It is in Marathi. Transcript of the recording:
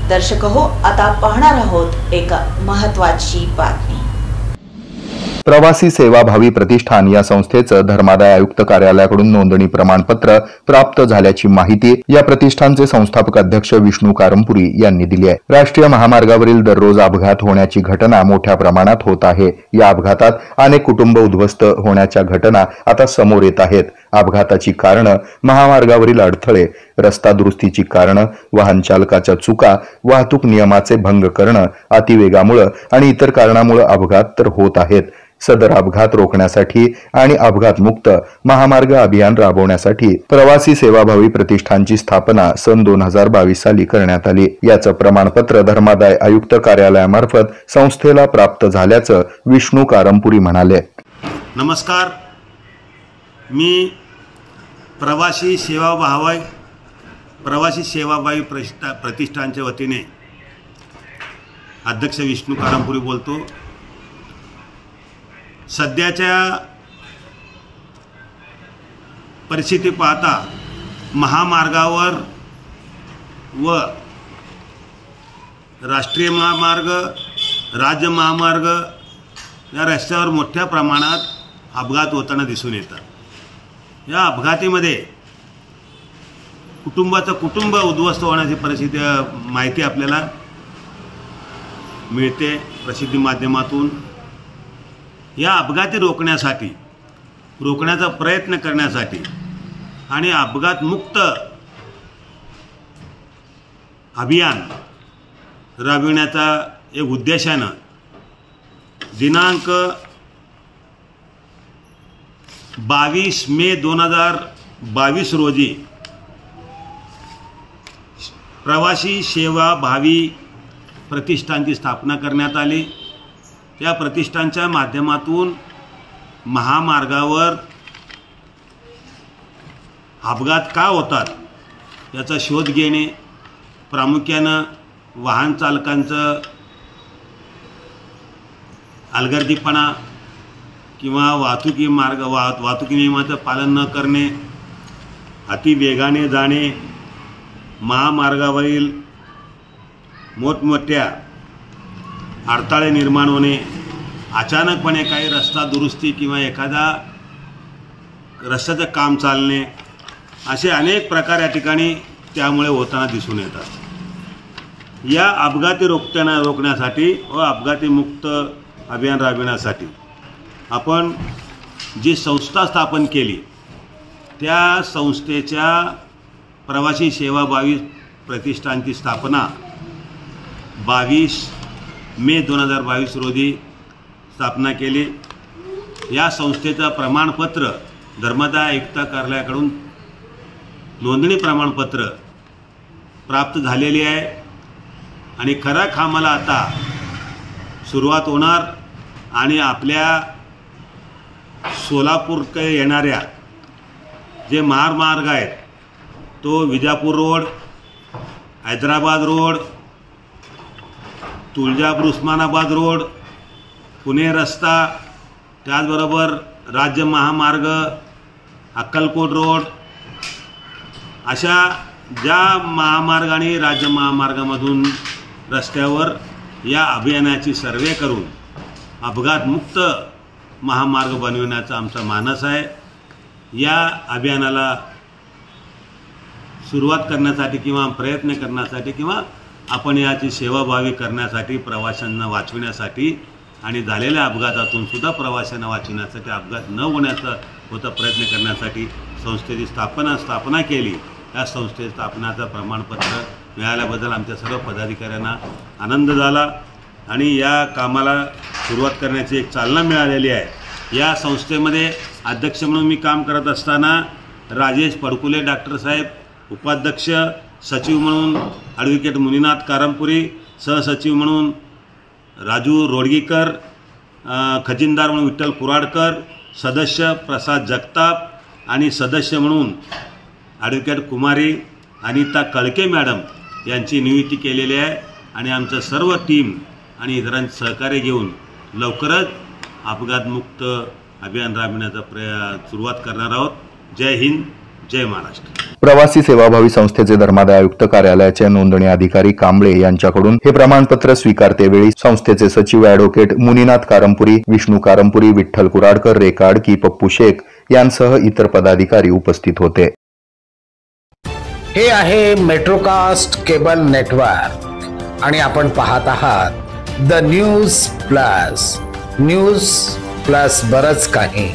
दर्शक हो, आता पाहणार आहोत एक महत्त्वाची बातमी। प्रवासी सेवाभावी प्रतिष्ठान या संस्थेचं धर्मादाय आयुक्त कार्यालयाकडून नोंदणी प्रमाणपत्र प्राप्त झाल्याची माहिती या प्रतिष्ठानचे संस्थापक अध्यक्ष विष्णू कारंपुरी यांनी दिली आहे। राष्ट्रीय महामार्गावरील दररोज अपघात होण्याची घटना मोठ्या प्रमाणात होत आहे। या अपघातात अनेक कुटुंब उद्ध्वस्त होण्याच्या घटना आता समोर येत आहेत। अपघाताची कारणं महामार्गावरील अडथळे, रस्ता दुरुस्तीची कारणं, वाहन चालकाच्या चुका, वाहतूक नियमाचे भंग करणं, अतिवेगामुळे आणि इतर कारणामुळे अपघात तर होत आहेत। सदर अपघात रोखण्यासाठी आणि अपघात मुक्त महामार्ग अभियान राबवण्यासाठी प्रवासी सेवाभावी प्रतिष्ठानची स्थापना सन 2022 साली करण्यात आली। याचं प्रमाणपत्र धर्मादाय आयुक्त कार्यालयामार्फत संस्थेला प्राप्त झाल्याचं विष्णू कारंपुरी म्हणाले। नमस्कार, मी प्रवासी सेवाभावी प्रतिष्ठानच्या वतीने अध्यक्ष विष्णू कारंपुरी बोलतो। सध्याच्या परिस्थिती पाहता महामार्गावर व राष्ट्रीय महामार्ग, राज्य महामार्ग या रस्त्यावर मोठ्या प्रमाणात अपघात होताना दिसून येतात। या अपघातीमध्ये कुटुंब उद्ध्वस्त होण्याची परिस्थिती माहिती आपल्याला मिळते प्रसिद्धी माध्यमातून। या अपघाती रोखण्याचा प्रयत्न करण्यासाठी आणि अपघात मुक्त अभियान राबविण्याचा एक उद्देशानं दिनांक 22 मे 2022 रोजी प्रवासी सेवाभावी प्रतिष्ठानची स्थापना करण्यात आली। या प्रतिष्ठानच्या माध्यमातून महामार्गावर अपघात का होतात याचा शोध घेणे, प्रामुख्यानं वाहन चालकांचं हलगर्जीपणा किंवा वाहतुकी नियमाचं पालन न करणे, अतिवेगाने जाणे, महामार्गावरील मोठमोठ्या अडथळे निर्माण होणे, अचानकपणे काही रस्ता दुरुस्ती किंवा एखादा रस्त्याचं काम चालणे, असे अनेक प्रकार या ठिकाणी त्यामुळे होताना दिसून येतात। या अपघाती रोखण्यासाठी व अपघाती मुक्त अभियान राबविण्यासाठी आपण जी संस्था स्थापन केली त्या संस्थेच्या प्रवासी सेवाभावी प्रतिष्ठानची स्थापना 22 मे 2022 रोजी स्थापना केली। या संस्थेचं प्रमाणपत्र धर्मादाय आयुक्त कार्यालयाकडून नोंदणी प्रमाणपत्र प्राप्त झालेली आहे आणि खऱ्या कामाला आता सुरुवात होणार आणि आपल्या सोलापूरकडे येणाऱ्या जे महामार्ग आहेत तो Vijapur road, Hyderabad road, Tuljapur Osmanabad road, Pune रस्ता, त्याचबरोबर राज्य महामार्ग, अक्कलकोट रोड, अशा ज्या महामार्ग आणि राज्य महामार्गामधून रस्त्यावर या अभियानाची सर्वे करून अपघातमुक्त महामार्ग बनविण्याचा आमचा मानस आहे। या अभियानाला सुरुवात करण्यासाठी किंवा प्रयत्न करण्यासाठी किंवा आपण याची सेवाभावी करण्यासाठी, प्रवाशांना वाचविण्यासाठी आणि झालेल्या अपघातातून सुद्धा प्रवाशांना वाचविण्यासाठी, अपघात न होण्याचा प्रयत्न करण्यासाठी संस्थेची स्थापना केली। या संस्थेच्या स्थापनाचं प्रमाणपत्र मिळाल्याबद्दल आमच्या सर्व पदाधिकाऱ्यांना आनंद झाला आणि या कामाला सुरुवात करण्याची एक चालना मिळालेली आहे। या संस्थेमध्ये अध्यक्ष म्हणून मी काम करत असताना राजेश पडकुले डॉक्टर साहेब, उपाध्यक्ष सचिव म्हणून ॲडव्होकेट मुनीनाथ कारंपुरी, सहसचिव म्हणून राजू रोडगीकर, खजिनदार म्हणून विठ्ठल कुराडकर, सदस्य प्रसाद जगताप आणि सदस्य म्हणून ॲडव्होकेट कुमारी अनिता कळके मॅडम यांची नियुक्ती केलेली आहे आणि आमचं सर्व टीम आणि इतरांचे सहकार्य घेऊन लवकरच अपघातमुक्त अभियान राबविण्याचा सुरुवात करणार आहोत। जय हिंद, जय महाराष्ट्र. प्रवासी सेवाभावी संस्थेचे धर्मादाय आयुक्त कार्यालयाचे नोंदणी अधिकारी कांबळे यांच्याकडून हे प्रमाणपत्र स्वीकारतेवेळी संस्थेचे सचिव ॲडव्होकेट मुनीनाथ कारंपुरी, विष्णू कारंपुरी, विठ्ठल कुराडकर, रेखा आडकी, पप्पू शेख यांसह इतर पदाधिकारी उपस्थित होते. हे आहे मेट्रोकास्ट केबल नेटवर्क आणि आपण पाहत आहात द न्यूज प्लस बरच काही.